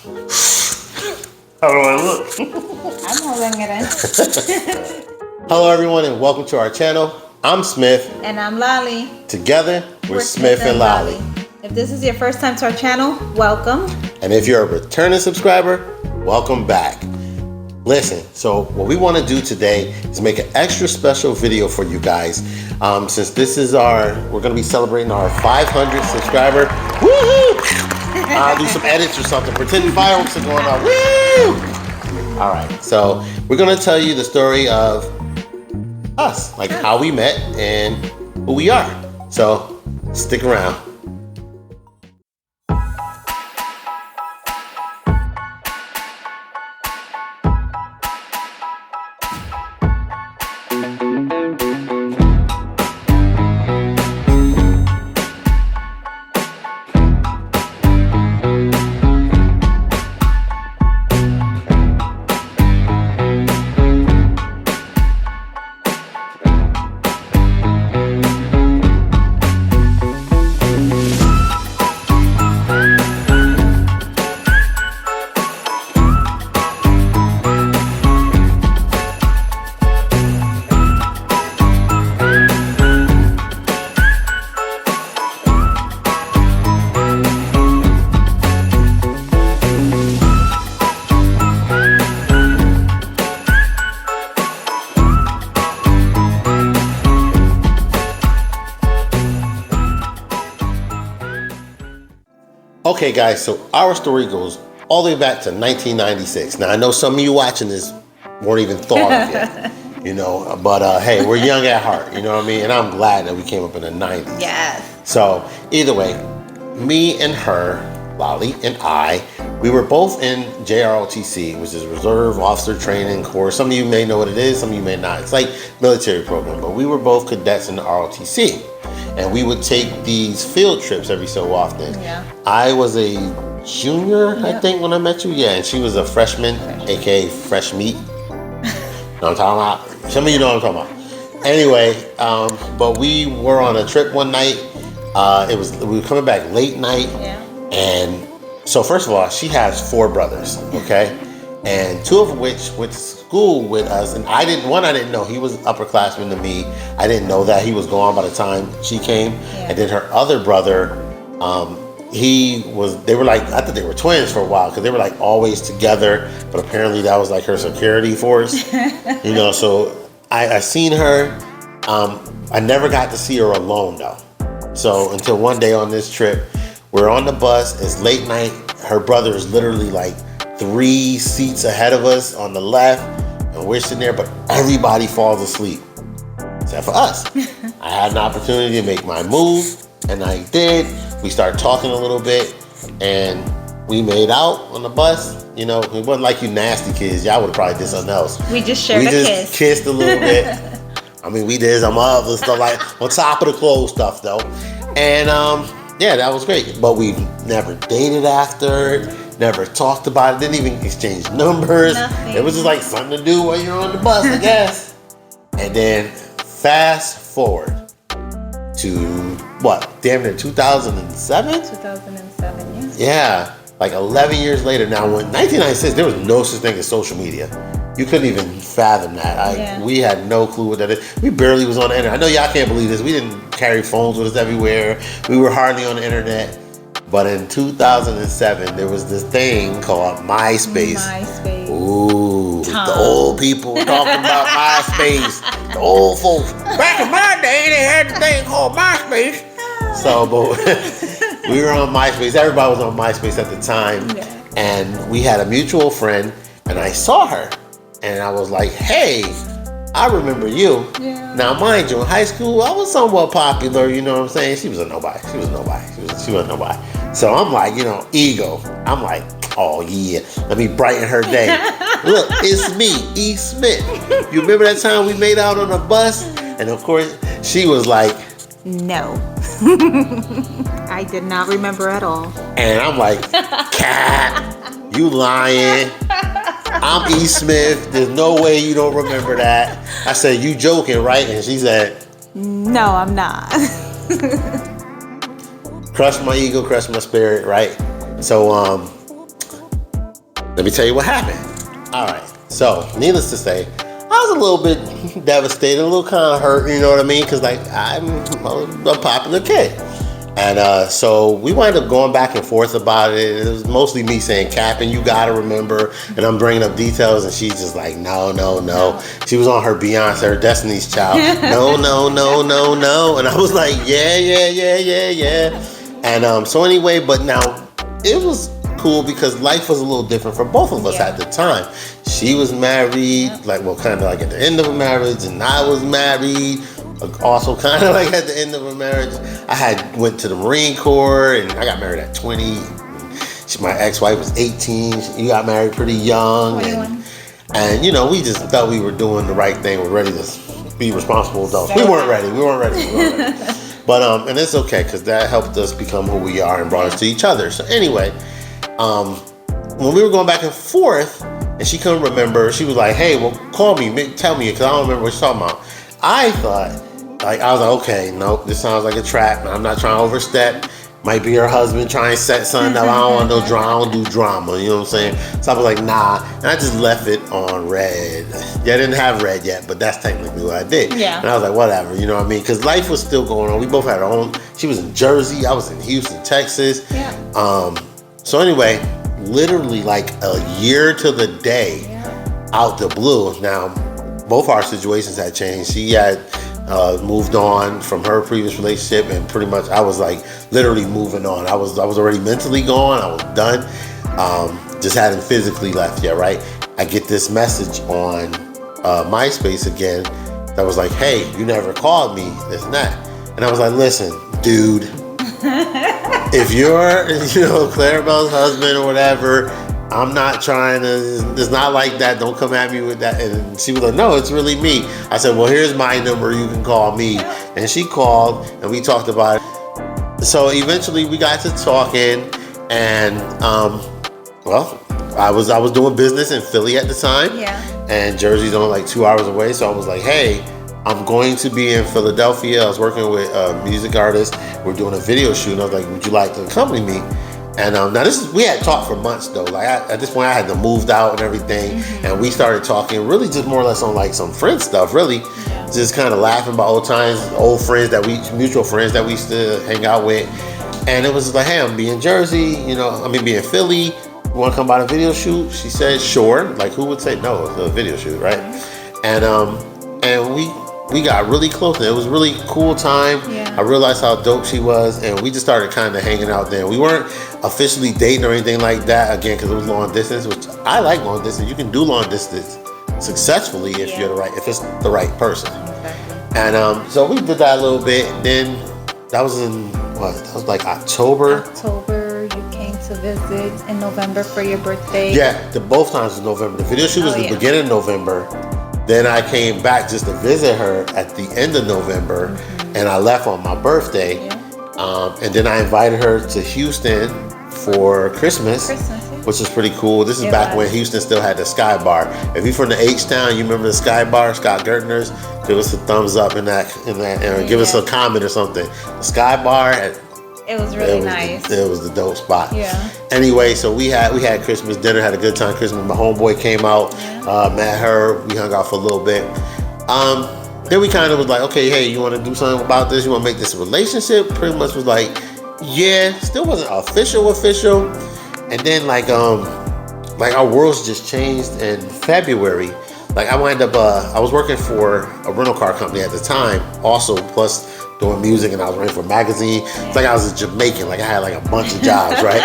How do I look? I'm holding it in. Hello, everyone, and welcome to our channel. I'm Smith. And I'm Laly. Together, we're Smith and Laly. If this is your first time to our channel, welcome. And if you're a returning subscriber, welcome back. Listen, so what we want to do today is make an extra special video for you guys. Since this is we're going to be celebrating our 500 subscriber. Woohoo! I'll do some edits or something. Pretend fireworks are going on. Woo! All right, so we're going to tell you the story of us, like how we met and who we are. So stick around. Okay, guys, so our story goes all the way back to 1996. Now, I know some of you watching this weren't even thought of yet, but hey, we're young at heart, you know what I mean? And I'm glad that we came up in the 90s. Yes. So, either way, me and her, Laly and I, we were both in JROTC, which is Reserve Officer Training Corps. Some of you may know what it is, some of you may not. It's like military program, but we were both cadets in the ROTC. And we would take these field trips every so often. Yeah. I was a junior, I think, when I met you. Yeah, and she was a freshman, aka fresh meat. Know what I'm talking about? Some of you know what I'm talking about. Anyway, but we were on a trip one night. We were coming back late night. Yeah. And so first of all, she has 4 brothers, okay? And 2 of which went to school with us, and I didn't know he was upperclassman to me. I didn't know that he was gone by the time she came. Yeah. And then her other brother, they were like, I thought they were twins for a while because they were like always together, but apparently that was like her security force, so I seen her. I never got to see her alone though. So until one day on this trip, we're on the bus, it's late night, her brother is literally like 3 seats ahead of us on the left, and we're sitting there, but everybody falls asleep except for us. I had an opportunity to make my move, and I did. We started talking a little bit, and we made out on the bus. It wasn't like you nasty kids. Y'all would have probably did something else. We just shared a kiss. Kissed a little bit. I mean, we did some other stuff like on top of the clothes stuff though, and yeah, that was great. But we never dated after. Never talked about it, didn't even exchange numbers. Nothing. It was just like something to do while you're on the bus, I guess. And then fast forward to what? Damn near 2007? 2007, yeah. Yeah, like 11 years later. Now, when 1996, there was no such thing as social media. You couldn't even fathom that. We had no clue what that is. We barely was on the internet. I know y'all can't believe this. We didn't carry phones with us everywhere. We were hardly on the internet. But in 2007, there was this thing called MySpace. MySpace. Ooh, the old people talking about MySpace. The old folks. Back in my day, they had the thing called MySpace. So, but we were on MySpace. Everybody was on MySpace at the time. Yeah. And we had a mutual friend, and I saw her. And I was like, hey, I remember you. Yeah. Now, mind you, in high school, I was somewhat popular, you know what I'm saying? She was a nobody. She wasn't nobody. So I'm like, ego. I'm like, oh yeah, let me brighten her day. Look, it's me, E. Smith. You remember that time we made out on a bus? And of course, she was like, no. I did not remember at all. And I'm like, cat, you lying. I'm E. Smith. There's no way you don't remember that. I said, you joking, right? And she said, no, I'm not. Crush my ego, crush my spirit, right? So let me tell you what happened. All right. So, needless to say, I was a little bit devastated, a little kind of hurt, you know what I mean? Because, like, I'm a popular kid. And so we wound up going back and forth about it. It was mostly me saying, Captain, you gotta remember. And I'm bringing up details, and she's just like, no. She was on her Beyonce, her Destiny's Child. No. And I was like, yeah. And so anyway, but now it was cool because life was a little different for both of us at the time. She was married, like, well, kind of like at the end of a marriage, and I was married. Also kind of like at the end of a marriage. I had went to the Marine Corps, and I got married at 20. My ex-wife was 18. She got married pretty young. 21. And you know, we just felt we were doing the right thing. We're ready to be responsible adults. We weren't ready. But and it's okay, because that helped us become who we are and brought us to each other. So anyway, when we were going back and forth, and she couldn't remember, she was like, hey, well, call me, tell me, because I don't remember what you're talking about. I thought, like, I was like, okay, nope, this sounds like a trap. I'm not trying to overstep. Might be her husband trying to set something up. I don't want no drama. I don't do drama. You know what I'm saying? So I was like, nah. And I just left it on red. Yeah, I didn't have red yet, but that's technically what I did. Yeah. And I was like, whatever. You know what I mean? Because life was still going on. We both had our own. She was in Jersey. I was in Houston, Texas. Yeah. So anyway, literally like a year to the day out the blue. Now, both our situations had changed. She had moved on from her previous relationship, and pretty much I was like literally moving on. I was already mentally gone. I was done. Just hadn't physically left yet, right? I get this message on MySpace again that was like, hey, you never called me, this and that. And I was like, listen, dude, if you're, Clarabelle's husband or whatever, I'm not trying to, it's not like that. Don't come at me with that. And she was like, no, it's really me. I said, well, here's my number. You can call me. And she called, and we talked about it. So eventually we got to talking, and well, I was doing business in Philly at the time. Yeah. And Jersey's only like 2 hours away. So I was like, hey, I'm going to be in Philadelphia. I was working with a music artist. We're doing a video shoot. And I was like, would you like to accompany me? And now we had talked for months though. Like at this point I had to moved out and everything. And we started talking really just more or less on like some friend stuff, really. Yeah. Just kind of laughing about old times, old friends mutual friends that we used to hang out with. And it was just like, hey, I'm being Jersey, be in Philly. You want to come by the video shoot? She said, sure. Like, who would say no? It's a video shoot, right? And we got really close, and it was a really cool time. Yeah. I realized how dope she was, and we just started kind of hanging out there. We weren't officially dating or anything like that, again, because it was long distance, which I like long distance. You can do long distance successfully if if it's the right person. Exactly. And so we did that a little bit. Then that was in that was like October. You came to visit in November for your birthday. Yeah, both times was November. The video shoot was the beginning of November. Then I came back just to visit her at the end of November, and I left on my birthday. Yeah. And then I invited her to Houston for Christmas, which was pretty cool. This is back when Houston still had the Sky Bar. If you're from the H-Town, you remember the Sky Bar, Scott Gertner's? Give us a thumbs up in that, and give us a comment or something. The Sky Bar it was really nice. It was the dope spot. Yeah. Anyway, so we had Christmas dinner, had a good time. Christmas, my homeboy came out, met her, we hung out for a little bit. Then we kind of was like, okay, hey, you want to do something about this? You want to make this a relationship? Pretty much was like, yeah, still wasn't official. And then like our worlds just changed in February. Like I wound up, I was working for a rental car company at the time, also plus doing music, and I was writing for a magazine. It's like I was a Jamaican, like I had like a bunch of jobs, right?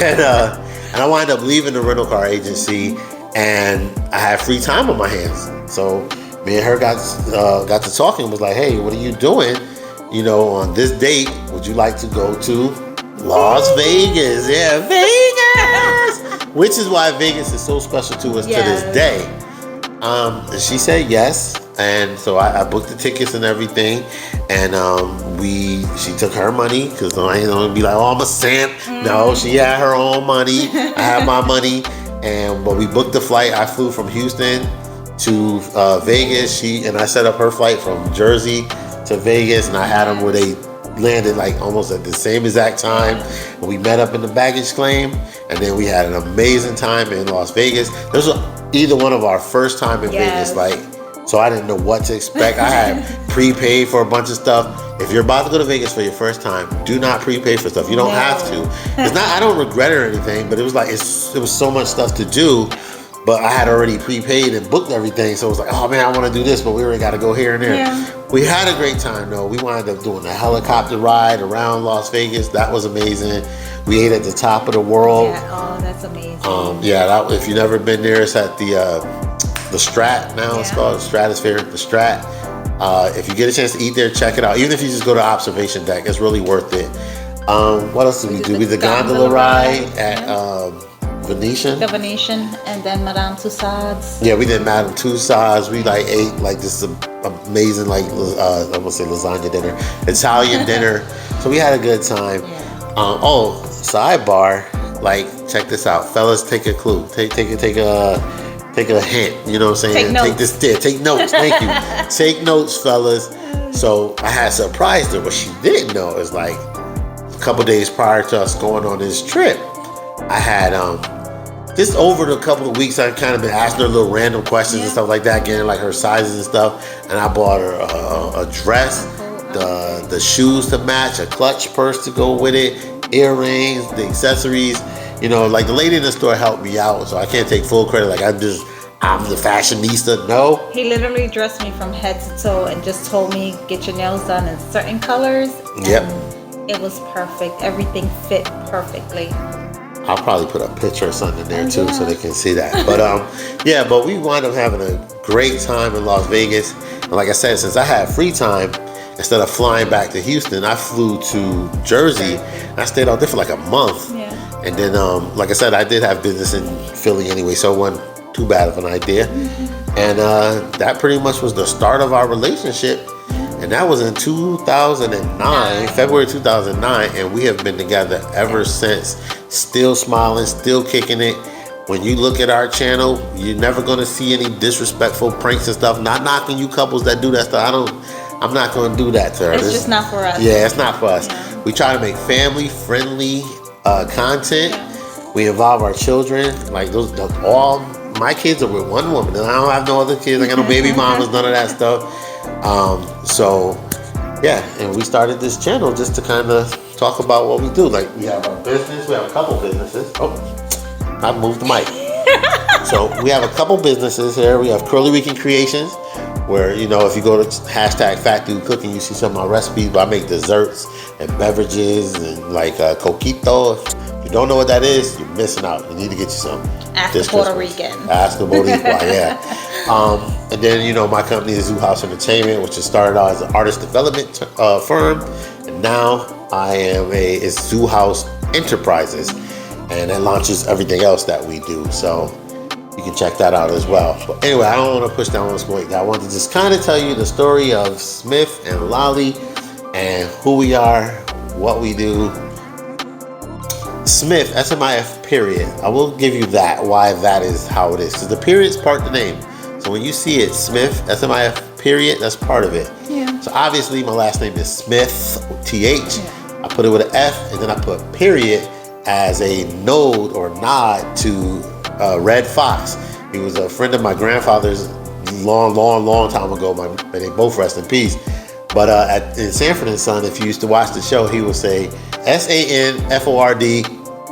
And I wound up leaving the rental car agency, and I had free time on my hands. So me and her got to talking, was like, hey, what are you doing? On this date, would you like to go to Las Vegas? Yeah, Vegas! Which is why Vegas is so special to us to this day. And she said yes. And so I booked the tickets and everything, and she took her money, because I ain't gonna be like, oh, I'm a simp. No, she had her own money. I had my money, but we booked the flight. I flew from Houston to Vegas. And I set up her flight from Jersey to Vegas, and I had them where they landed like almost at the same exact time. And we met up in the baggage claim, and then we had an amazing time in Las Vegas. This was either one of our first time in Vegas, like, so I didn't know what to expect. I had prepaid for a bunch of stuff. If you're about to go to Vegas for your first time, do not prepay for stuff. You don't have to. It's not. I don't regret it or anything, but it was like it was so much stuff to do. But I had already prepaid and booked everything, so it was like, oh man, I want to do this, but we already got to go here and there. Yeah. We had a great time though. We wound up doing a helicopter ride around Las Vegas. That was amazing. We ate at the top of the world. Yeah. Oh, that's amazing. If you've never been there, it's at the Strat now. It's called Stratosphere. The Strat. If you get a chance to eat there, check it out. Even if you just go to observation deck, it's really worth it. What else did we do? We did the gondola ride at Venetian. The Venetian, and then Madame Tussauds. Yeah, we did Madame Tussauds. We like ate like this amazing like I'm gonna say lasagna dinner, Italian dinner. So we had a good time. Yeah. Sidebar. Like, check this out, fellas. Take a clue. Take a hint. You know what I'm saying? Take notes. Take this there. Take notes. Thank you. Take notes, fellas. So I had surprised her. What she didn't know is like a couple days prior to us going on this trip, I had just over the couple of weeks, I've kind of been asking her little random questions and stuff like that, getting like her sizes and stuff. And I bought her a dress, the shoes to match, a clutch purse to go with it, earrings, the accessories. You know, like the lady in the store helped me out, so I can't take full credit. Like I'm the fashionista. No. He literally dressed me from head to toe and just told me, get your nails done in certain colors. Yep. It was perfect. Everything fit perfectly. I'll probably put a picture or something in there too, so they can see that. But but we wound up having a great time in Las Vegas. And like I said, since I had free time, instead of flying back to Houston, I flew to Jersey. And I stayed out there for like a month. Yeah. And then, like I said, I did have business in Philly anyway, so it wasn't too bad of an idea. And that pretty much was the start of our relationship. And that was in 2009, February 2009, and we have been together ever since. Still smiling, still kicking it. When you look at our channel, you're never gonna see any disrespectful pranks and stuff. Not knocking you couples that do that stuff. I'm not gonna do that to her. It's just not for us. Yeah, it's not for us. Yeah. We try to make family-friendly content. Yeah. We involve our children. Like all my kids are with one woman, and I don't have no other kids. I got no baby mamas, none of that stuff. And we started this channel just to kind of talk about what we do. Like, we have our business, we have a couple businesses. I moved the mic. So we have a couple businesses here. We have Curly Weekend Creations, where, you know, if you go to hashtag Fat Dude Cooking, you see some of my recipes, but I make desserts and beverages and like coquito. If you don't know what that is, you're missing out. You need to get you some. Ask the Puerto Rican. Ask the Puerto Rican, yeah. And then, you know, my company is Zoo House Entertainment, which has started out as an artist development firm. And now it's Zoo House Enterprises. And that launches everything else that we do. So you can check that out as well. But anyway, I don't want to push down on this point. I want to just kind of tell you the story of Smif and Laly and who we are, what we do. Smif, SMIF, period. I will give you that, why that is how it is. Because the period is part of the name. So when you see it, Smif, SMIF, period, that's part of it. Yeah. So obviously my last name is Smith, TH. Yeah. I put it with an F, and then I put period as a nod or nod to Red Fox. He was a friend of my grandfather's long time ago. They both rest in peace. But in Sanford and Son, if you used to watch the show, he would say SANFORD,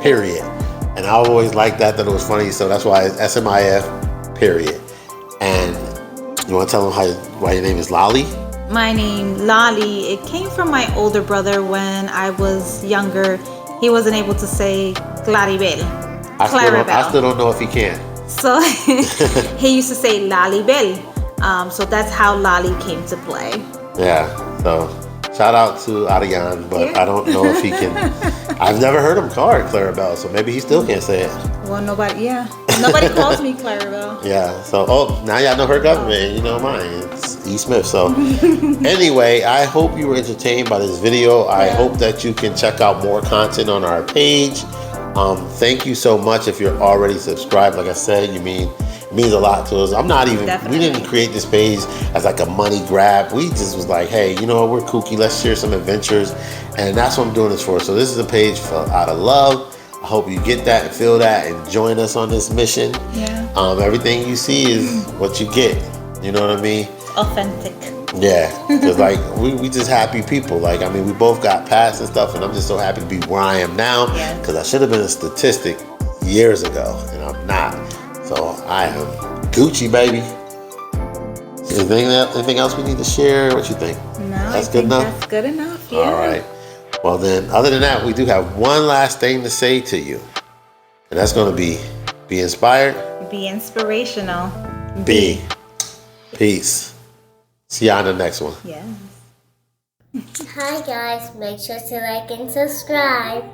period. And I always liked that it was funny, so that's why it's SMIF, period. And you want to tell them why your name is Laly? My name, Laly, it came from my older brother when I was younger. He wasn't able to say Claribel. I still don't know if he can. So he used to say Lalybel. So that's how Laly came to play. Yeah, so shout out to Ariane, but I don't know if he can. I've never heard him call her Claribel, so maybe he still can't say it. Well, nobody calls me Claribel. Yeah, so now y'all know her government, you know mine. It's E. Smith. So anyway, I hope you were entertained by this video. I hope that you can check out more content on our page. Thank you so much if you're already subscribed. Like I said, it means a lot to us. We didn't create this page as like a money grab. We just was like, hey, you know what, we're kooky. Let's share some adventures. And that's what I'm doing this for. So this is a page out of love. I hope you get that and feel that and join us on this mission. Yeah. Everything you see is what you get. You know what I mean? Authentic. Yeah, because like we just happy people. Like, I mean, we both got past and stuff, and I'm just so happy to be where I am now. Because I should have been a statistic years ago, and I'm not. So I am Gucci, baby. Anything else we need to share? What you think? No, that's good enough. That's good enough. Yeah. All right. Well then, other than that, we do have one last thing to say to you, and that's going to be inspired. Be inspirational. Be. Peace. See y'all in the next one. Yes. Hi guys, make sure to like and subscribe.